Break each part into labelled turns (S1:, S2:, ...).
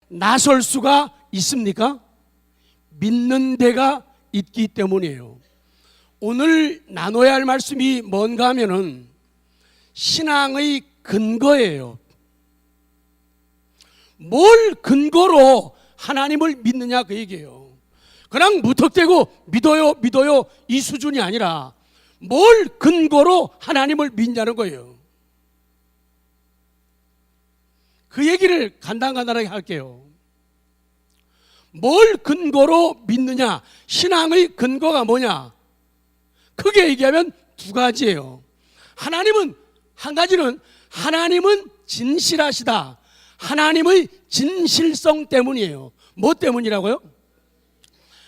S1: 나설 수가 있습니까? 믿는 데가 있기 때문이에요. 오늘 나눠야 할 말씀이 뭔가 하면은 신앙의 근거예요. 뭘 근거로 하나님을 믿느냐 그 얘기예요. 그냥 무턱대고 믿어요 이 수준이 아니라 뭘 근거로 하나님을 믿냐는 거예요. 그 얘기를 간단하게 할게요. 뭘 근거로 믿느냐, 신앙의 근거가 뭐냐? 크게 얘기하면 두 가지예요. 하나님은, 한 가지는 하나님은 진실하시다. 하나님의 진실성 때문이에요. 뭐 때문이라고요?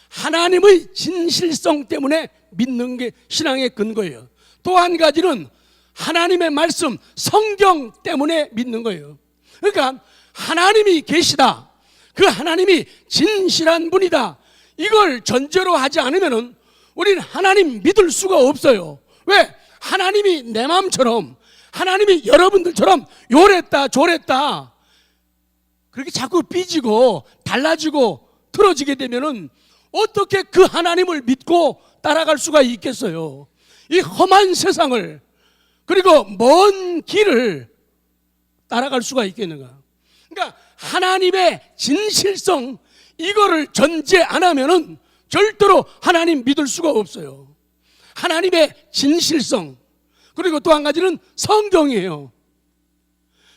S1: 하나님의 진실성 때문에 믿는 게 신앙의 근거예요. 또 한 가지는 하나님의 말씀, 성경 때문에 믿는 거예요. 그러니까 하나님이 계시다, 그 하나님이 진실한 분이다, 이걸 전제로 하지 않으면 우리는 하나님 믿을 수가 없어요. 왜? 하나님이 내 마음처럼, 하나님이 여러분들처럼 요랬다 저랬다 그렇게 자꾸 삐지고 달라지고 틀어지게 되면은 어떻게 그 하나님을 믿고 따라갈 수가 있겠어요? 이 험한 세상을, 그리고 먼 길을 따라갈 수가 있겠는가? 그러니까 하나님의 진실성, 이거를 전제 안 하면은 절대로 하나님 믿을 수가 없어요. 하나님의 진실성, 그리고 또 한 가지는 성경이에요.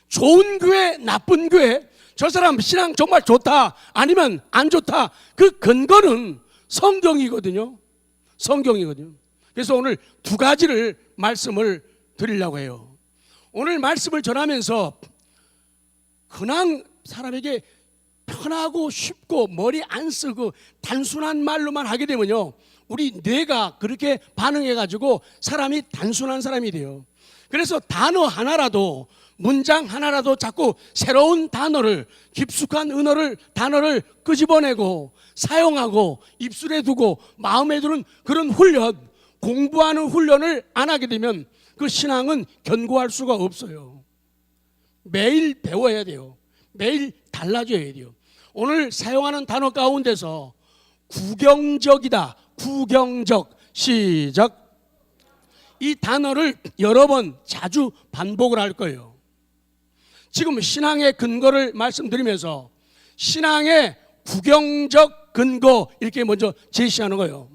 S1: 좋은 교회, 나쁜 교회, 저 사람 신앙 정말 좋다 아니면 안 좋다, 그 근거는 성경이거든요. 성경이거든요. 그래서 오늘 두 가지를 말씀을 드리려고 해요. 오늘 말씀을 전하면서 그냥 사람에게 편하고 쉽고 머리 안 쓰고 단순한 말로만 하게 되면요, 우리 뇌가 그렇게 반응해가지고 사람이 단순한 사람이 돼요. 그래서 단어 하나라도, 문장 하나라도 자꾸 새로운 단어를, 깊숙한 단어를 끄집어내고 사용하고 입술에 두고 마음에 두는 그런 훈련, 공부하는 훈련을 안 하게 되면 그 신앙은 견고할 수가 없어요. 매일 배워야 돼요. 매일 달라져야 돼요. 오늘 사용하는 단어 가운데서 구경적이다, 구경적, 시작. 이 단어를 여러 번 자주 반복을 할 거예요. 지금 신앙의 근거를 말씀드리면서 신앙의 구경적 근거, 이렇게 먼저 제시하는 거예요.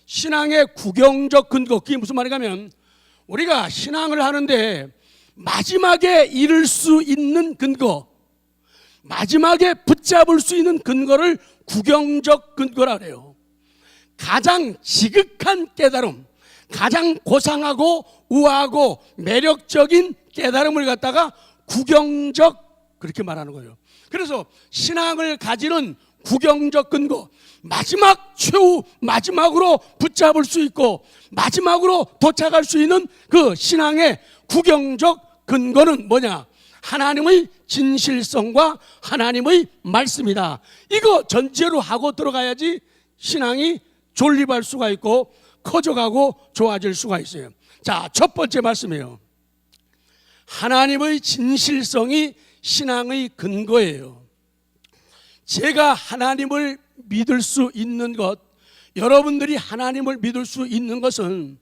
S1: 신앙의 구경적 근거, 그게 무슨 말인가 하면 우리가 신앙을 하는데 마지막에 이룰 수 있는 근거, 마지막에 붙잡을 수 있는 근거를 구경적 근거라 그래요. 가장 지극한 깨달음, 가장 고상하고 우아하고 매력적인 깨달음을 갖다가 구경적, 그렇게 말하는 거예요. 그래서 신앙을 가지는 구경적 근거, 최후 마지막으로 붙잡을 수 있고 마지막으로 도착할 수 있는 그 신앙의 구경적 근거는 뭐냐? 하나님의 진실성과 하나님의 말씀이다. 이거 전제로 하고 들어가야지 신앙이 존립할 수가 있고 커져가고 좋아질 수가 있어요. 자, 첫 번째 말씀이에요. 하나님의 진실성이 신앙의 근거예요. 제가 하나님을 믿을 수 있는 것, 여러분들이 하나님을 믿을 수 있는 것은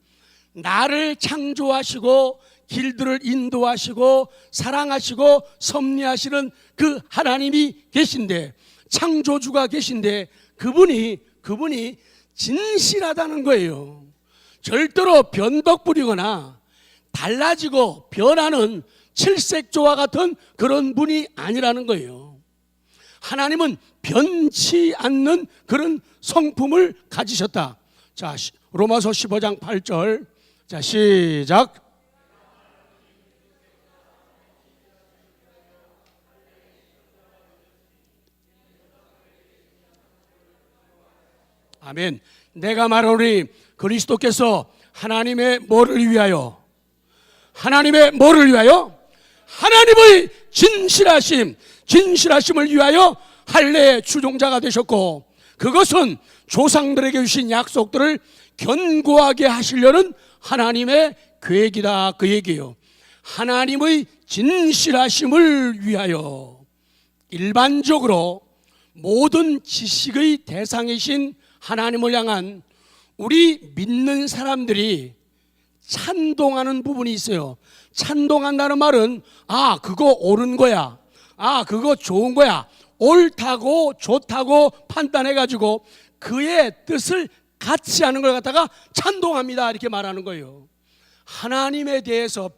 S1: 나를 창조하시고 길들을 인도하시고 사랑하시고 섭리하시는 그 하나님이 계신데, 창조주가 계신데 그분이 진실하다는 거예요. 절대로 변덕 부리거나 달라지고 변하는 칠색조와 같은 그런 분이 아니라는 거예요. 하나님은 변치 않는 그런 성품을 가지셨다. 자, 로마서 15장 8절. 자, 시작. 아멘. 내가 말하노니 그리스도께서 하나님의 뭐를 위하여? 하나님의 뭐를 위하여? 하나님의 진실하심을 위하여 할례의 추종자가 되셨고, 그것은 조상들에게 주신 약속들을 견고하게 하시려는 하나님의 계획이다, 그 얘기예요. 하나님의 진실하심을 위하여. 일반적으로 모든 지식의 대상이신 하나님을 향한 우리 믿는 사람들이 찬동하는 부분이 있어요. 찬동한다는 말은 그거 옳은 거야, 그거 좋은 거야, 옳다고 좋다고 판단해가지고 그의 뜻을 같이 하는 걸 갖다가 찬동합니다 이렇게 말하는 거예요. 하나님에 대해서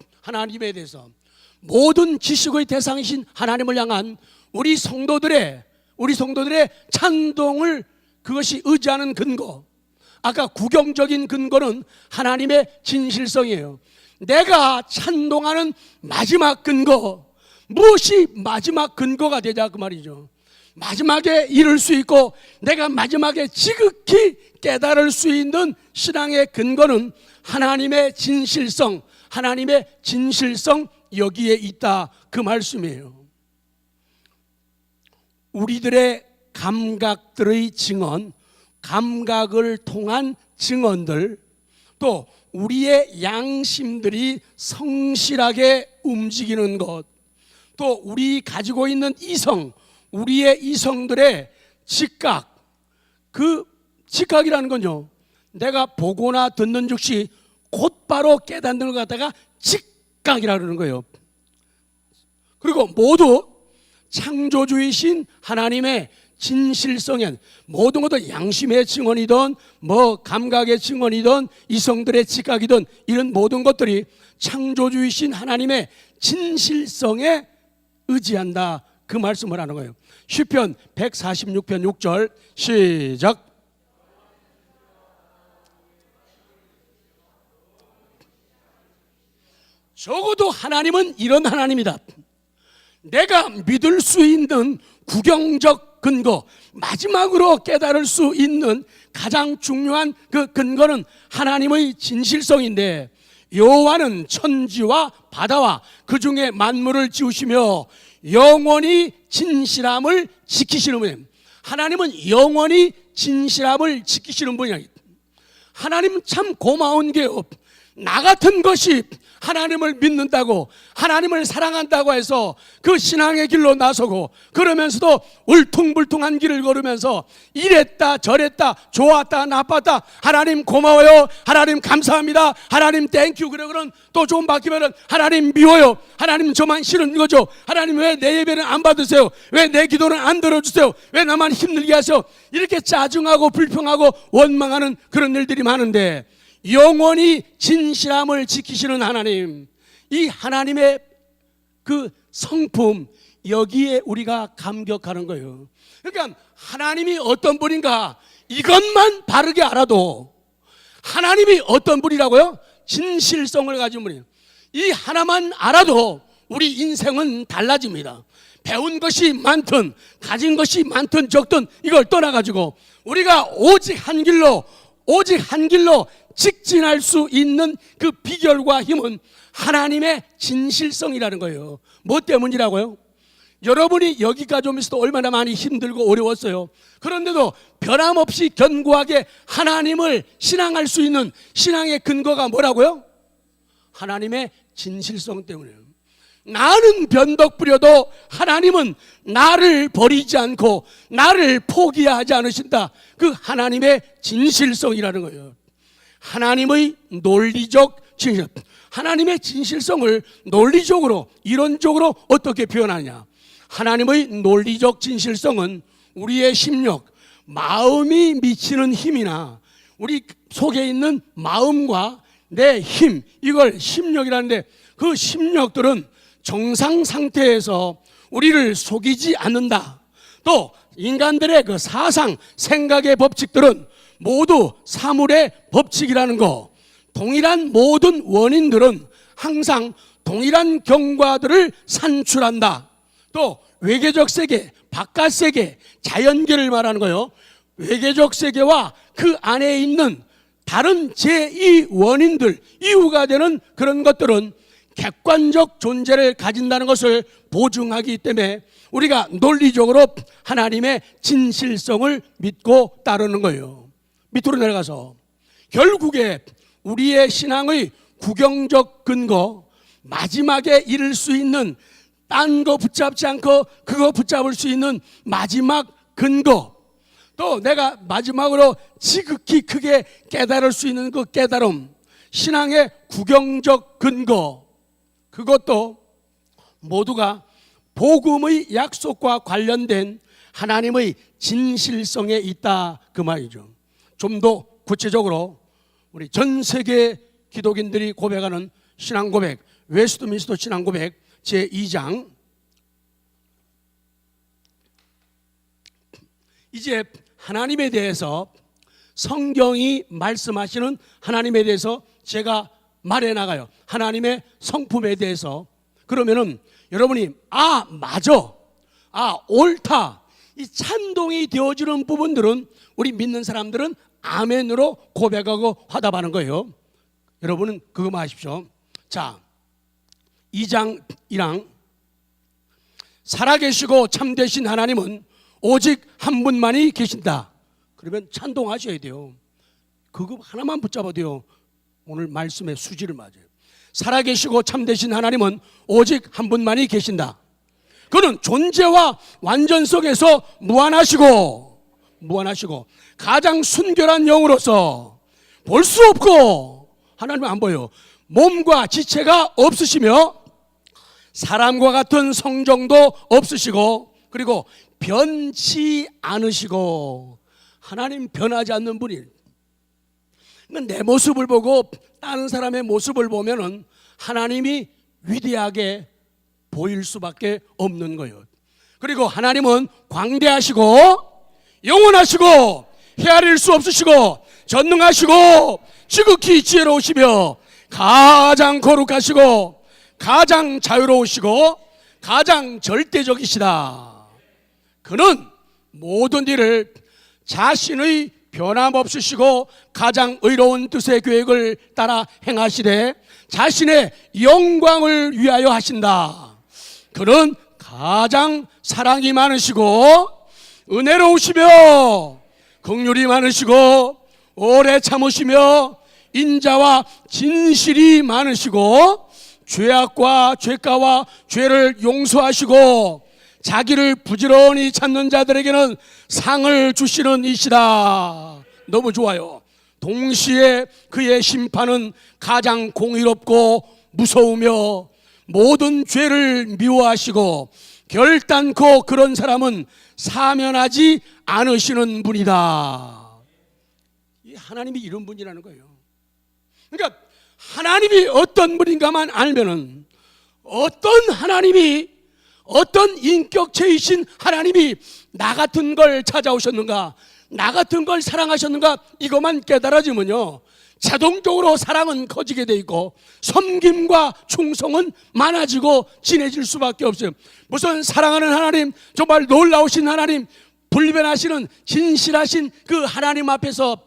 S1: 모든 지식의 대상이신 하나님을 향한 우리 성도들의 찬동을, 그것이 의지하는 근거, 아까 구경적인 근거는 하나님의 진실성이에요. 내가 찬동하는 마지막 근거, 무엇이 마지막 근거가 되자 그 말이죠. 마지막에 이룰 수 있고 내가 마지막에 지극히 깨달을 수 있는 신앙의 근거는 하나님의 진실성, 여기에 있다 그 말씀이에요. 우리들의 감각들의 증언, 감각을 통한 증언들, 또 우리의 양심들이 성실하게 움직이는 것, 또 우리 가지고 있는 우리의 이성들의 직각, 그 직각이라는 건요, 내가 보거나 듣는 즉시 곧바로 깨닫는 걸 갖다가 직각이라고 그러는 거예요. 그리고 모두 창조주이신 하나님의 진실성에 모든 것도 양심의 증언이든 감각의 증언이든 이성들의 직각이든 이런 모든 것들이 창조주이신 하나님의 진실성에 의지한다 그 말씀을 하는 거예요. 시편 146편 6절 시작. 적어도 하나님은 이런 하나님이다. 내가 믿을 수 있는 구경적 근거, 마지막으로 깨달을 수 있는 가장 중요한 그 근거는 하나님의 진실성인데, 여호와는 천지와 바다와 그 중에 만물을 지으시며 영원히 진실함을 지키시는 분이에요. 하나님은 영원히 진실함을 지키시는 분이에요. 하나님 참 고마운 게요, 나 같은 것이 하나님을 믿는다고, 하나님을 사랑한다고 해서 그 신앙의 길로 나서고, 그러면서도 울퉁불퉁한 길을 걸으면서 이랬다 저랬다 좋았다 나빴다, 하나님 고마워요, 하나님 감사합니다, 하나님 땡큐, 그러고는 또 좀 바뀌면은 하나님 미워요, 하나님 저만 싫은 거죠, 하나님 왜 내 예배는 안 받으세요, 왜 내 기도는 안 들어주세요, 왜 나만 힘들게 하세요, 이렇게 짜증하고 불평하고 원망하는 그런 일들이 많은데, 영원히 진실함을 지키시는 하나님, 이 하나님의 그 성품, 여기에 우리가 감격하는 거예요. 그러니까 하나님이 어떤 분인가 이것만 바르게 알아도, 하나님이 어떤 분이라고요? 진실성을 가진 분이에요. 이 하나만 알아도 우리 인생은 달라집니다. 배운 것이 많든 가진 것이 많든 적든 이걸 떠나가지고 우리가 오직 한 길로 직진할 수 있는 그 비결과 힘은 하나님의 진실성이라는 거예요. 뭐 때문이라고요? 여러분이 여기까지 오면서도 얼마나 많이 힘들고 어려웠어요. 그런데도 변함없이 견고하게 하나님을 신앙할 수 있는 신앙의 근거가 뭐라고요? 하나님의 진실성 때문이에요. 나는 변덕 부려도 하나님은 나를 버리지 않고 나를 포기하지 않으신다. 그 하나님의 진실성이라는 거예요. 하나님의 논리적 진실, 하나님의 진실성을 논리적으로 이론적으로 어떻게 표현하냐? 하나님의 논리적 진실성은 우리의 심력, 마음이 미치는 힘이나 우리 속에 있는 마음과 내 힘, 이걸 심력이라는데, 그 심력들은 정상 상태에서 우리를 속이지 않는다. 또 인간들의 그 사상, 생각의 법칙들은 모두 사물의 법칙이라는 거, 동일한 모든 원인들은 항상 동일한 경과들을 산출한다. 또 외계적 세계, 바깥 세계, 자연계를 말하는 거예요. 외계적 세계와 그 안에 있는 다른 제2 원인들, 이유가 되는 그런 것들은 객관적 존재를 가진다는 것을 보증하기 때문에 우리가 논리적으로 하나님의 진실성을 믿고 따르는 거예요. 밑으로 내려가서 결국에 우리의 신앙의 구경적 근거, 마지막에 이를 수 있는 딴 거 붙잡지 않고 그거 붙잡을 수 있는 마지막 근거, 또 내가 마지막으로 지극히 크게 깨달을 수 있는 그 깨달음, 신앙의 구경적 근거, 그것도 모두가 복음의 약속과 관련된 하나님의 진실성에 있다, 그 말이죠. 좀 더 구체적으로 우리 전 세계 기독인들이 고백하는 신앙 고백, 웨스트민스터 신앙 고백 제2장, 이제 하나님에 대해서, 성경이 말씀하시는 하나님에 대해서 제가 말해 나가요. 하나님의 성품에 대해서. 그러면은 여러분이 맞아, 옳다, 이 찬동이 되어지는 부분들은 우리 믿는 사람들은 아멘으로 고백하고 화답하는 거예요. 여러분은 그거 아십시오. 자, 2장 1항, 살아계시고 참되신 하나님은 오직 한 분만이 계신다. 그러면 찬동하셔야 돼요. 그거 하나만 붙잡아도 돼요. 오늘 말씀의 수지를 맞아요. 살아계시고 참되신 하나님은 오직 한 분만이 계신다. 그는 존재와 완전 속에서 무한하시고 가장 순결한 영으로서 볼 수 없고, 하나님은 안 보여요. 몸과 지체가 없으시며 사람과 같은 성정도 없으시고, 그리고 변치 않으시고, 하나님 변하지 않는 분이. 내 모습을 보고 다른 사람의 모습을 보면은 하나님이 위대하게 보일 수밖에 없는 거예요. 그리고 하나님은 광대하시고 영원하시고 헤아릴 수 없으시고 전능하시고 지극히 지혜로우시며 가장 거룩하시고 가장 자유로우시고 가장 절대적이시다. 그는 모든 일을 자신의 변함없으시고 가장 의로운 뜻의 계획을 따라 행하시되 자신의 영광을 위하여 하신다. 그는 가장 사랑이 많으시고 은혜로우시며 긍휼이 많으시고 오래 참으시며 인자와 진실이 많으시고 죄악과 죄가와 죄를 용서하시고 자기를 부지런히 찾는 자들에게는 상을 주시는 이시다. 너무 좋아요. 동시에 그의 심판은 가장 공의롭고 무서우며 모든 죄를 미워하시고 결단코 그런 사람은 사면하지 않으시는 분이다. 하나님이 이런 분이라는 거예요. 그러니까 하나님이 어떤 분인가만 알면은, 어떤 하나님이, 어떤 인격체이신 하나님이 나 같은 걸 찾아오셨는가, 나 같은 걸 사랑하셨는가, 이것만 깨달아지면요 자동적으로 사랑은 커지게 돼 있고 섬김과 충성은 많아지고 진해질 수밖에 없어요. 무슨 사랑하는 하나님, 정말 놀라우신 하나님, 불변하시는 진실하신 그 하나님 앞에서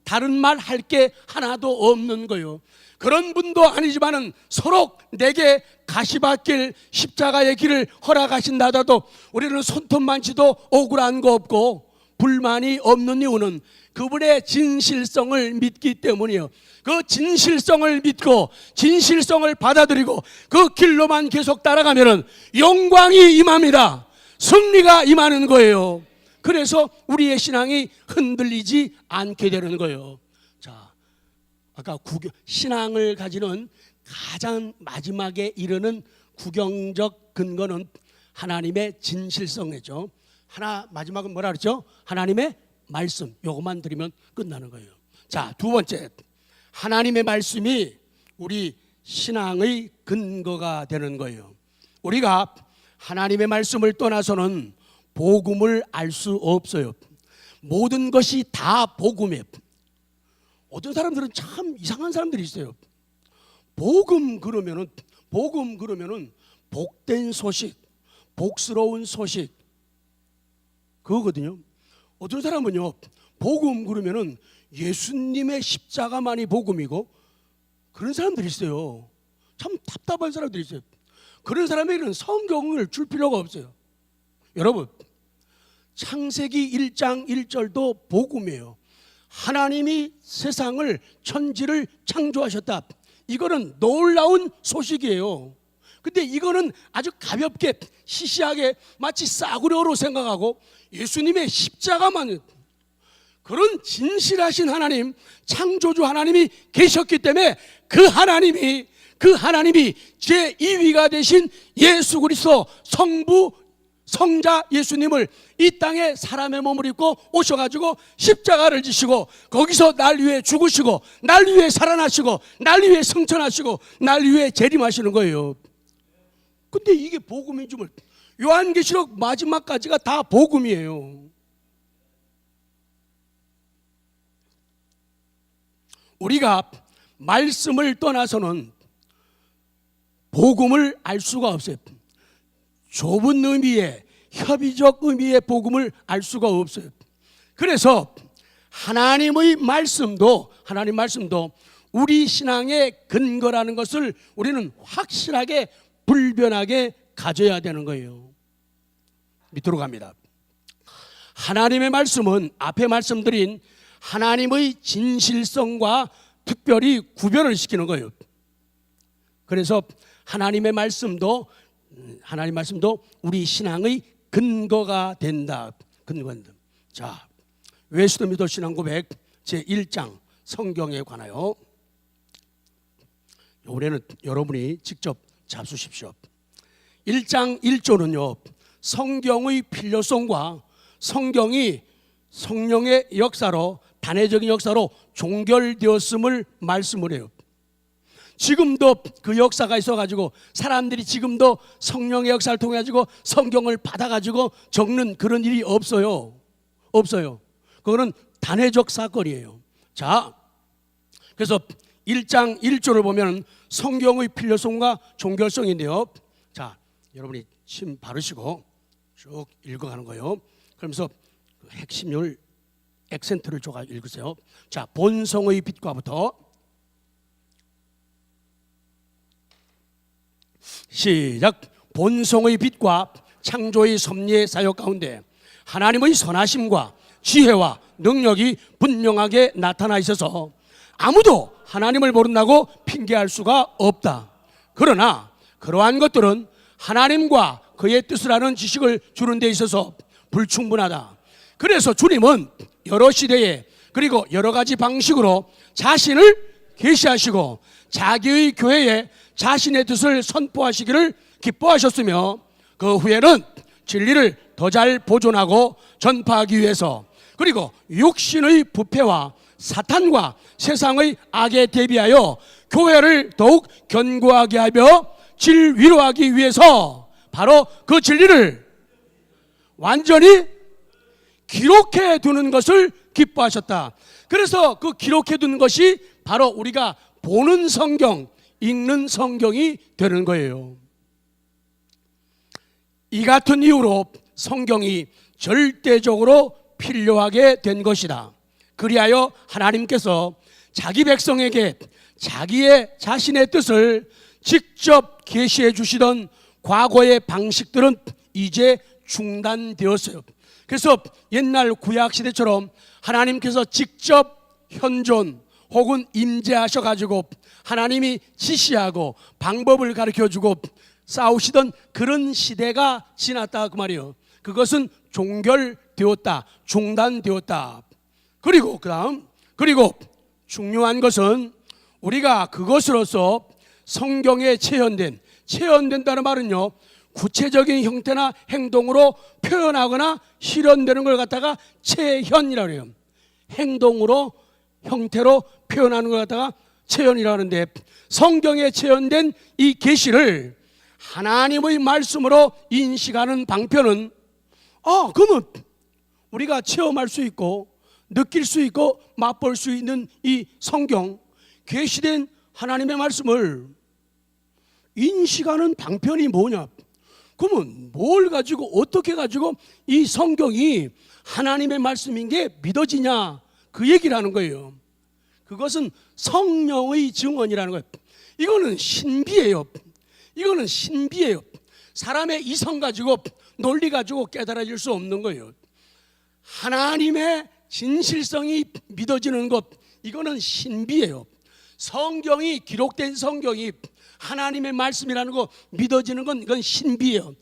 S1: 다른 말 할 게 하나도 없는 거예요. 그런 분도 아니지만은 서로 내게 가시밭길 십자가의 길을 허락하신다 하더라도 우리는 손톱만치도 억울한 거 없고 불만이 없는 이유는 그분의 진실성을 믿기 때문이에요. 그 진실성을 믿고 진실성을 받아들이고 그 길로만 계속 따라가면은 영광이 임합니다. 승리가 임하는 거예요. 그래서 우리의 신앙이 흔들리지 않게 되는 거예요. 자, 아까 신앙을 가지는 가장 마지막에 이르는 구경적 근거는 하나님의 진실성이죠. 마지막은 뭐라 그랬죠? 하나님의 말씀. 요것만 드리면 끝나는 거예요. 자, 두 번째, 하나님의 말씀이 우리 신앙의 근거가 되는 거예요. 우리가 하나님의 말씀을 떠나서는 복음을 알 수 없어요. 모든 것이 다 복음이에요. 어떤 사람들은 참 이상한 사람들이 있어요. 복음 그러면은 복된 소식, 복스러운 소식, 그거거든요. 어떤 사람은요, 복음 그러면은 예수님의 십자가만이 복음이고, 그런 사람들이 있어요. 참 답답한 사람들이 있어요. 그런 사람에게는 성경을 줄 필요가 없어요. 여러분, 창세기 1장 1절도 복음이에요. 하나님이 세상을, 천지를 창조하셨다. 이거는 놀라운 소식이에요. 근데 이거는 아주 가볍게 시시하게 마치 싸구려로 생각하고 예수님의 십자가만, 그런 진실하신 하나님, 창조주 하나님이 계셨기 때문에 그 하나님이 제2위가 되신 예수 그리스도 성부 성자 예수님을 이 땅에 사람의 몸을 입고 오셔가지고 십자가를 지시고 거기서 날 위해 죽으시고 날 위해 살아나시고 날 위해 승천하시고 날 위해 재림하시는 거예요. 근데 이게 복음인 줄, 요한계시록 마지막까지가 다 복음이에요. 우리가 말씀을 떠나서는 복음을 알 수가 없어요. 좁은 의미의, 협의적 의미의 복음을 알 수가 없어요. 그래서 하나님 말씀도 우리 신앙의 근거라는 것을 우리는 확실하게 불변하게 가져야 되는 거예요. 밑으로 갑니다. 하나님의 말씀은 앞에 말씀드린 하나님의 진실성과 특별히 구별을 시키는 거예요. 그래서 하나님 말씀도 우리 신앙의 근거가 된다. 근거한다. 자, 외수도 믿어 신앙 고백 제1장 성경에 관하여 올해는 여러분이 직접 잡수십시오. 1장 1조는요, 성경의 필요성과 성경이 성령의 역사로, 단회적인 역사로 종결되었음을 말씀을 해요. 지금도 그 역사가 있어가지고 사람들이 지금도 성령의 역사를 통해 가지고 성경을 받아가지고 적는 그런 일이 없어요. 그거는 단회적 사건이에요. 자, 그래서 1장 1조를 보면 성경의 필요성과 종결성인데요. 자, 여러분이 침 바르시고 쭉 읽어가는 거예요. 그러면서 그 핵심을 액센트를 줘가 읽으세요. 자, 본성의 빛과부터 시작. 본성의 빛과 창조의 섭리의 사역 가운데 하나님의 선하심과 지혜와 능력이 분명하게 나타나 있어서 아무도 하나님을 모른다고 핑계할 수가 없다. 그러나 그러한 것들은 하나님과 그의 뜻을 아는 지식을 주는 데 있어서 불충분하다. 그래서 주님은 여러 시대에 그리고 여러 가지 방식으로 자신을 계시하시고 자기의 교회에 자신의 뜻을 선포하시기를 기뻐하셨으며 그 후에는 진리를 더 잘 보존하고 전파하기 위해서 그리고 육신의 부패와 사탄과 세상의 악에 대비하여 교회를 더욱 견고하게 하며 진위로하기 위해서 바로 그 진리를 완전히 기록해 두는 것을 기뻐하셨다. 그래서 그 기록해 두는 것이 바로 우리가 보는 성경, 읽는 성경이 되는 거예요. 이 같은 이유로 성경이 절대적으로 필요하게 된 것이다. 그리하여 하나님께서 자기 백성에게 자신의 뜻을 직접 계시해 주시던 과거의 방식들은 이제 중단되었어요. 그래서 옛날 구약시대처럼 하나님께서 직접 현존 혹은 임재하셔가지고 하나님이 지시하고 방법을 가르쳐주고 싸우시던 그런 시대가 지났다 그 말이에요. 그것은 종결되었다, 중단되었다. 그리고 중요한 것은 우리가 그것으로서 성경에 체현된다는 말은요, 구체적인 형태나 행동으로 표현하거나 실현되는 걸 갖다가 체현이라고 해요. 행동으로 형태로 표현하는 걸 갖다가 체현이라고 하는데, 성경에 체현된 이 계시를 하나님의 말씀으로 인식하는 방편은 그러면 우리가 체험할 수 있고 느낄 수 있고 맛볼 수 있는 이 성경, 계시된 하나님의 말씀을 인식하는 방편이 뭐냐? 그러면 뭘 가지고 어떻게 가지고 이 성경이 하나님의 말씀인 게 믿어지냐, 그 얘기를 하는 거예요. 그것은 성령의 증언이라는 거예요. 이거는 신비예요. 사람의 이성 가지고 논리 가지고 깨달아질 수 없는 거예요. 하나님의 진실성이 믿어지는 것, 이거는 신비예요. 성경이, 기록된 성경이 하나님의 말씀이라는 거 믿어지는 건 이건 신비예요.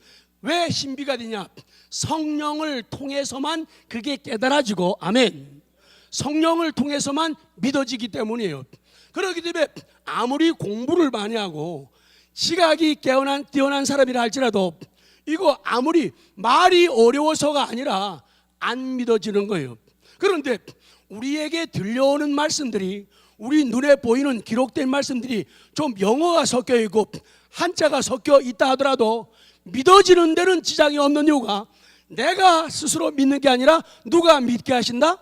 S1: 왜 신비가 되냐? 성령을 통해서만 그게 깨달아지고, 아멘, 성령을 통해서만 믿어지기 때문이에요. 그렇기 때문에 아무리 공부를 많이 하고 지각이 뛰어난 사람이라 할지라도 이거 아무리 말이 어려워서가 아니라 안 믿어지는 거예요. 그런데 우리에게 들려오는 말씀들이, 우리 눈에 보이는 기록된 말씀들이 좀 영어가 섞여 있고 한자가 섞여 있다 하더라도 믿어지는 데는 지장이 없는 이유가 내가 스스로 믿는 게 아니라 누가 믿게 하신다?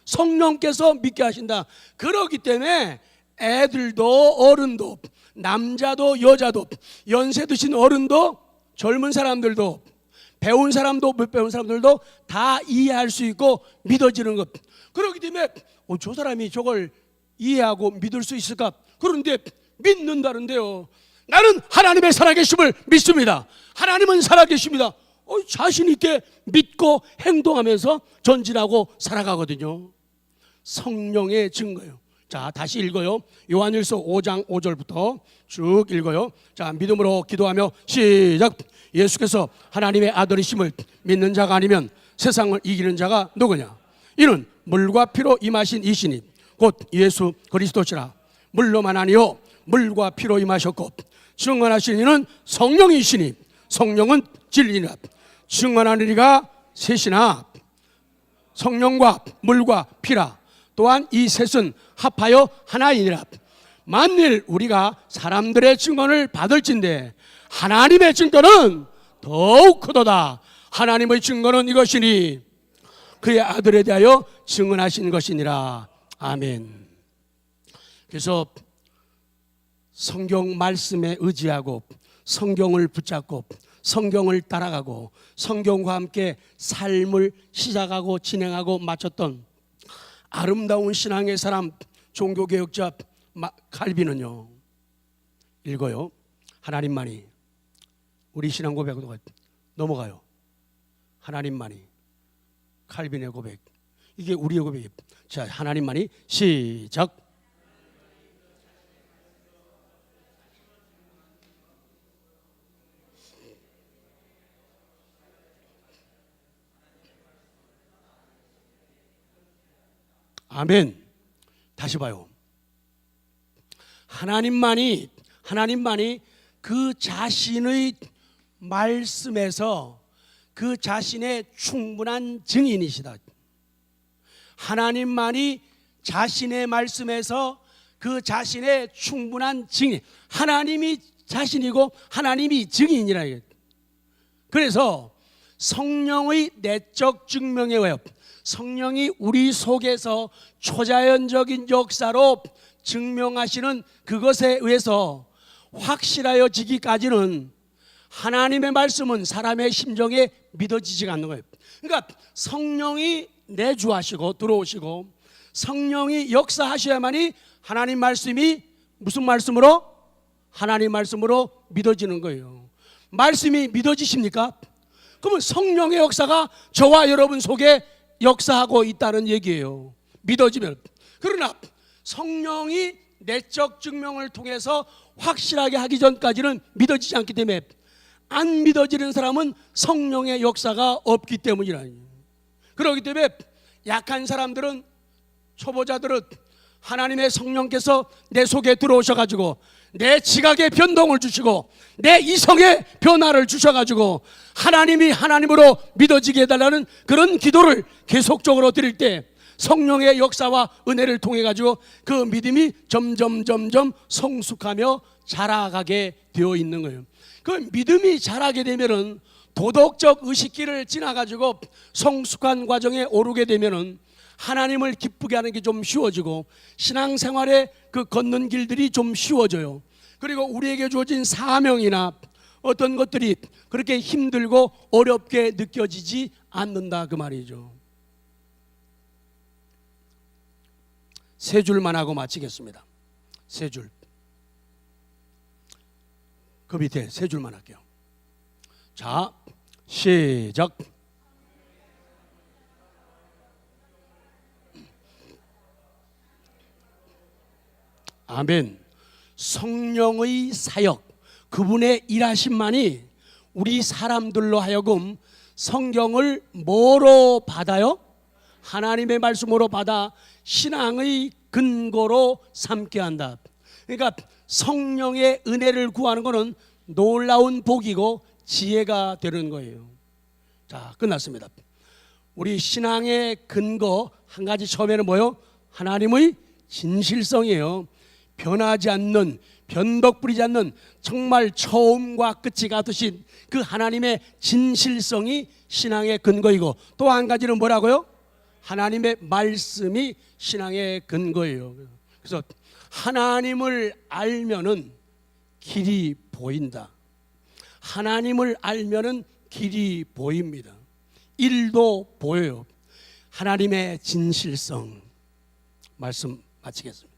S1: 성령께서 믿게 하신다. 그렇기 때문에 애들도 어른도 남자도 여자도 연세 드신 어른도 젊은 사람들도 배운 사람도 못 배운 사람들도 다 이해할 수 있고 믿어지는 것. 그렇기 때문에 저 사람이 저걸 이해하고 믿을 수 있을까? 그런데 믿는다는데요. 나는 하나님의 살아계심을 믿습니다. 하나님은 살아계십니다. 자신 있게 믿고 행동하면서 전진하고 살아가거든요. 성령의 증거요. 자, 다시 읽어요. 요한일서 5장 5절부터 쭉 읽어요. 자, 믿음으로 기도하며 시작. 예수께서 하나님의 아들이심을 믿는 자가 아니면 세상을 이기는 자가 누구냐? 이는 물과 피로 임하신 이시니 곧 예수 그리스도시라. 물로만 아니요 물과 피로 임하셨고 증언하신 이는 성령이시니 성령은 진리니라. 증언하는 이가 셋이나 성령과 물과 피라. 또한 이 셋은 합하여 하나이니라. 만일 우리가 사람들의 증언을 받을진대 하나님의 증거는 더욱 크도다. 하나님의 증거는 이것이니 그의 아들에 대하여 증언하신 것이니라. 아멘. 그래서 성경 말씀에 의지하고 성경을 붙잡고 성경을 따라가고 성경과 함께 삶을 시작하고 진행하고 마쳤던 아름다운 신앙의 사람 종교개혁자 칼빈은요, 읽어요. 하나님만이, 우리 신앙 고백으로 넘어가요. 하나님만이, 칼빈의 고백, 이게 우리의 고백이에요. 자, 하나님만이 시작. 아멘. 다시 봐요. 하나님만이 그 자신의 말씀에서 그 자신의 충분한 증인이시다. 하나님만이 자신의 말씀에서 그 자신의 충분한 증인, 하나님이 자신이고 하나님이 증인이라. 그래서 성령의 내적 증명에 의하여 성령이 우리 속에서 초자연적인 역사로 증명하시는 그것에 의해서 확실하여지기까지는 하나님의 말씀은 사람의 심정에 믿어지지가 않는 거예요. 그러니까 성령이 내주하시고 들어오시고 성령이 역사하셔야만이 하나님 말씀이 무슨 말씀으로? 하나님 말씀으로 믿어지는 거예요. 말씀이 믿어지십니까? 그러면 성령의 역사가 저와 여러분 속에 역사하고 있다는 얘기예요. 믿어지면. 그러나 성령이 내적 증명을 통해서 확실하게 하기 전까지는 믿어지지 않기 때문에 안 믿어지는 사람은 성령의 역사가 없기 때문이라. 그렇기 때문에 약한 사람들은, 초보자들은 하나님의 성령께서 내 속에 들어오셔가지고 내 지각의 변동을 주시고 내 이성의 변화를 주셔가지고 하나님이 하나님으로 믿어지게 해달라는 그런 기도를 계속적으로 드릴 때 성령의 역사와 은혜를 통해 가지고 그 믿음이 점점 성숙하며 자라가게 되어 있는 거예요. 그 믿음이 자라게 되면은 도덕적 의식기를 지나가지고 성숙한 과정에 오르게 되면은 하나님을 기쁘게 하는 게 좀 쉬워지고 신앙생활에 그 걷는 길들이 좀 쉬워져요. 그리고 우리에게 주어진 사명이나 어떤 것들이 그렇게 힘들고 어렵게 느껴지지 않는다 그 말이죠. 세 줄만 하고 마치겠습니다. 세 줄. 그 밑에 세 줄만 할게요. 자, 시작. 아멘. 성령의 사역, 그분의 일하심만이 우리 사람들로 하여금 성경을 뭐로 받아요? 하나님의 말씀으로 받아 신앙의 근거로 삼게 한다. 그러니까 성령의 은혜를 구하는 것은 놀라운 복이고 지혜가 되는 거예요. 자, 끝났습니다. 우리 신앙의 근거 한 가지 처음에는 뭐요? 하나님의 진실성이에요. 변하지 않는, 변덕 부리지 않는 정말 처음과 끝이 같으신 그 하나님의 진실성이 신앙의 근거이고, 또 한 가지는 뭐라고요? 하나님의 말씀이 신앙의 근거예요. 그래서 하나님을 알면은 길이 보인다. 하나님을 알면은 길이 보입니다. 일도 보여요. 하나님의 진실성 말씀 마치겠습니다.